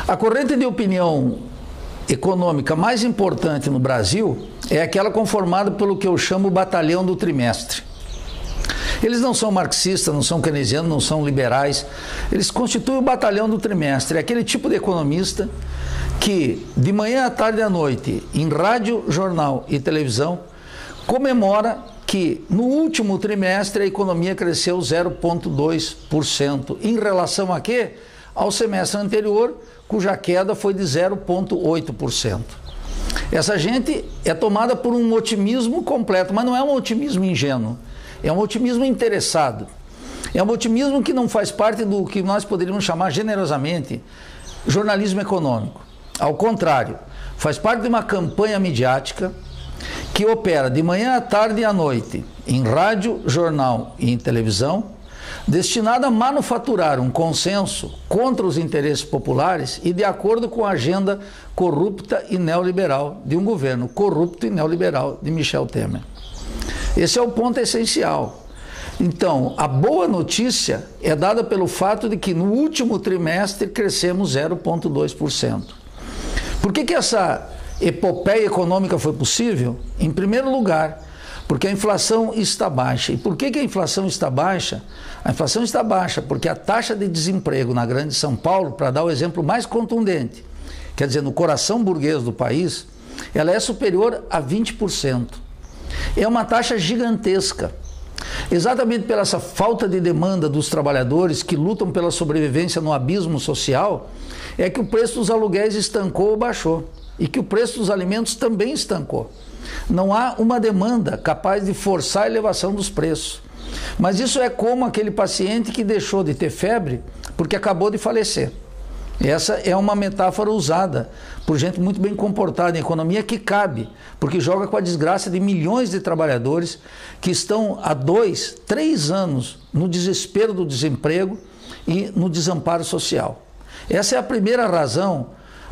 A corrente de opinião econômica mais importante no Brasil é aquela conformada pelo que eu chamo o batalhão do trimestre. Eles não são marxistas, não são keynesianos, não são liberais. Eles constituem o batalhão do trimestre. É aquele tipo de economista que, de manhã à tarde e à noite, em rádio, jornal e televisão, comemora que no último trimestre a economia cresceu 0,2%. Em relação a quê? Ao semestre anterior, cuja queda foi de 0,8%. Essa gente é tomada por um otimismo completo, mas não é um otimismo ingênuo. É um otimismo interessado. É um otimismo que não faz parte do que nós poderíamos chamar generosamente jornalismo econômico. Ao contrário, faz parte de uma campanha midiática que opera de manhã à tarde e à noite, em rádio, jornal e em televisão, destinada a manufaturar um consenso contra os interesses populares e de acordo com a agenda corrupta e neoliberal de um governo corrupto e neoliberal de Michel Temer. Esse é o ponto essencial. Então, a boa notícia é dada pelo fato de que no último trimestre crescemos 0,2%. Por que essa epopeia econômica foi possível? Em primeiro lugar, porque a inflação está baixa. E por que a inflação está baixa? A inflação está baixa porque a taxa de desemprego na Grande São Paulo, para dar o exemplo mais contundente, quer dizer, no coração burguês do país, ela é superior a 20%. É uma taxa gigantesca. Exatamente pela essa falta de demanda dos trabalhadores que lutam pela sobrevivência no abismo social, é que o preço dos aluguéis estancou ou baixou. E que o preço dos alimentos também estancou. Não há uma demanda capaz de forçar a elevação dos preços. Mas isso é como aquele paciente que deixou de ter febre porque acabou de falecer. Essa é uma metáfora usada por gente muito bem comportada em economia que cabe, porque joga com a desgraça de milhões de trabalhadores que estão há 2, 3 anos no desespero do desemprego e no desamparo social. Essa é a primeira razão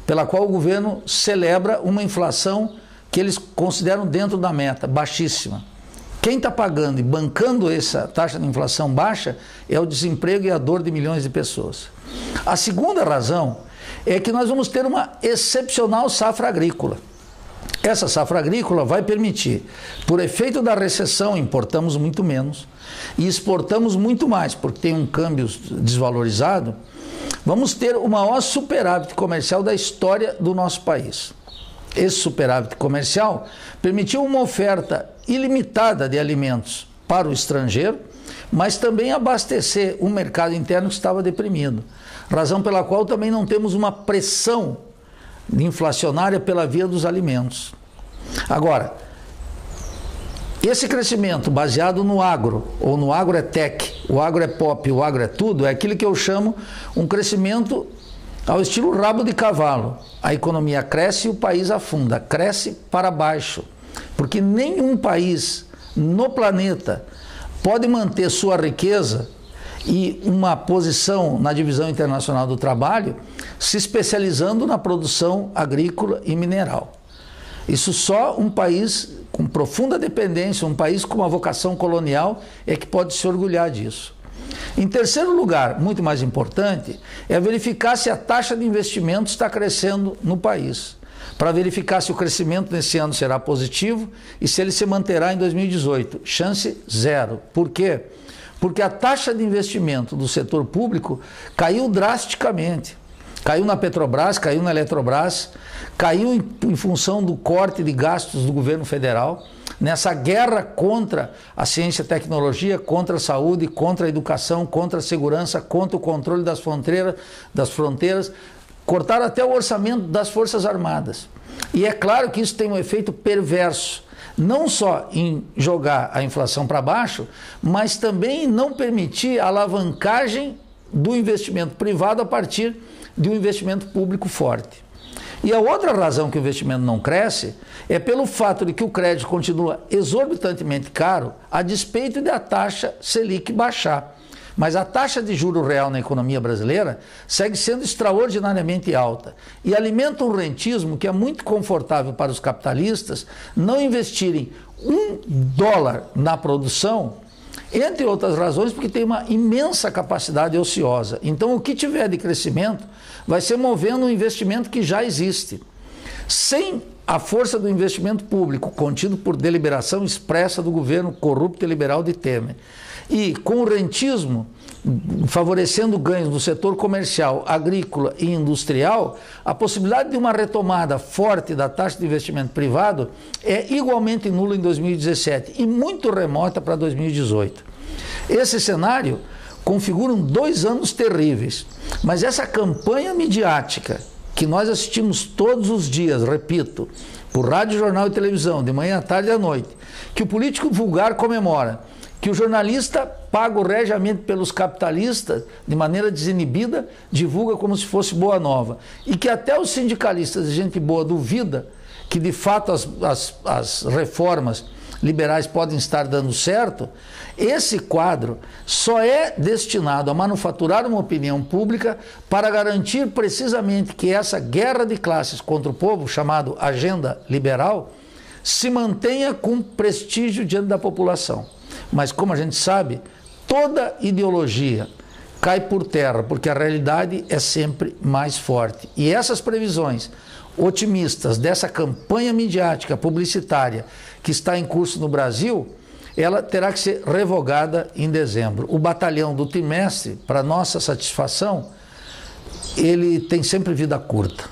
pela qual o governo celebra uma inflação que eles consideram dentro da meta, baixíssima. Quem está pagando e bancando essa taxa de inflação baixa é o desemprego e a dor de milhões de pessoas. A segunda razão é que nós vamos ter uma excepcional safra agrícola. Essa safra agrícola vai permitir, por efeito da recessão, importamos muito menos e exportamos muito mais, porque tem um câmbio desvalorizado, vamos ter o maior superávit comercial da história do nosso país. Esse superávit comercial permitiu uma oferta ilimitada de alimentos para o estrangeiro, mas também abastecer um mercado interno que estava deprimido. Razão pela qual também não temos uma pressão inflacionária pela via dos alimentos. Agora, esse crescimento baseado no agro, ou no agro é tech, o agro é pop, o agro é tudo, é aquilo que eu chamo um crescimento ao estilo rabo de cavalo. A economia cresce e o país afunda, cresce para baixo, porque nenhum país no planeta pode manter sua riqueza e uma posição na divisão internacional do trabalho se especializando na produção agrícola e mineral. Isso só um país com profunda dependência, um país com uma vocação colonial é que pode se orgulhar disso. Em terceiro lugar, muito mais importante, é verificar se a taxa de investimento está crescendo no país. Para verificar se o crescimento nesse ano será positivo e se ele se manterá em 2018. Chance zero. Por quê? Porque a taxa de investimento do setor público caiu drasticamente. Caiu na Petrobras, caiu na Eletrobras, caiu em função do corte de gastos do governo federal, nessa guerra contra a ciência e tecnologia, contra a saúde, contra a educação, contra a segurança, contra o controle das fronteiras, cortaram até o orçamento das Forças Armadas. E é claro que isso tem um efeito perverso, não só em jogar a inflação para baixo, mas também em não permitir a alavancagem do investimento privado a partir de um investimento público forte. E a outra razão que o investimento não cresce é pelo fato de que o crédito continua exorbitantemente caro, a despeito da taxa Selic baixar. Mas a taxa de juro real na economia brasileira segue sendo extraordinariamente alta e alimenta um rentismo que é muito confortável para os capitalistas não investirem $1 na produção Entre outras razões, porque tem uma imensa capacidade ociosa. Então, o que tiver de crescimento vai ser movendo um investimento que já existe. Sem a força do investimento público, contido por deliberação expressa do governo corrupto e liberal de Temer, e com o rentismo favorecendo ganhos no setor comercial, agrícola e industrial, a possibilidade de uma retomada forte da taxa de investimento privado é igualmente nula em 2017 e muito remota para 2018. Esse cenário configura 2 anos terríveis, mas essa campanha midiática que nós assistimos todos os dias, repito, por rádio, jornal e televisão, de manhã, à tarde e à noite, que o político vulgar comemora, que o jornalista, pago regiamente pelos capitalistas, de maneira desinibida, divulga como se fosse boa nova, e que até os sindicalistas e gente boa duvida que de fato as reformas liberais podem estar dando certo, esse quadro só é destinado a manufaturar uma opinião pública para garantir precisamente que essa guerra de classes contra o povo, chamado agenda liberal, se mantenha com prestígio diante da população. Mas como a gente sabe, toda ideologia cai por terra, porque a realidade é sempre mais forte. E essas previsões otimistas dessa campanha midiática publicitária que está em curso no Brasil, ela terá que ser revogada em dezembro. O batalhão do trimestre, para nossa satisfação, ele tem sempre vida curta.